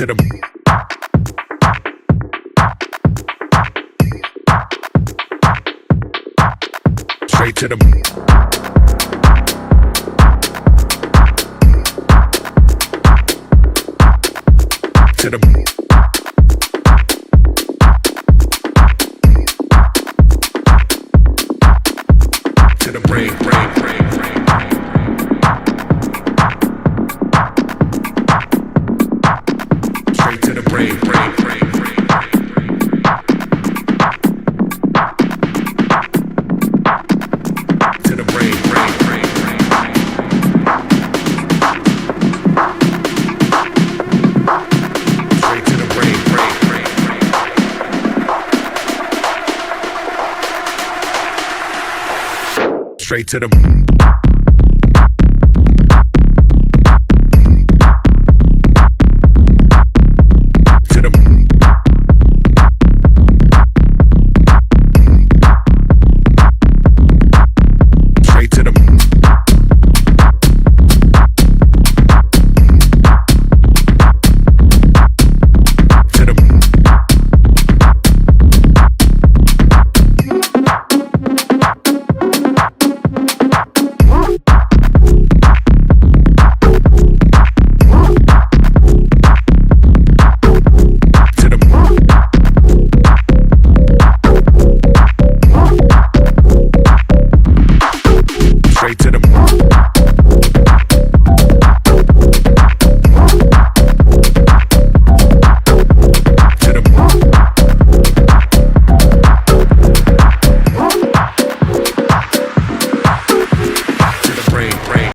to the straight to the to the to the brain, brain, brain, brain. Straight to the brain, brain, brain, brain. To the brain, brain, brain, brain. Straight to the brain, brain, brain, brain. Straight to the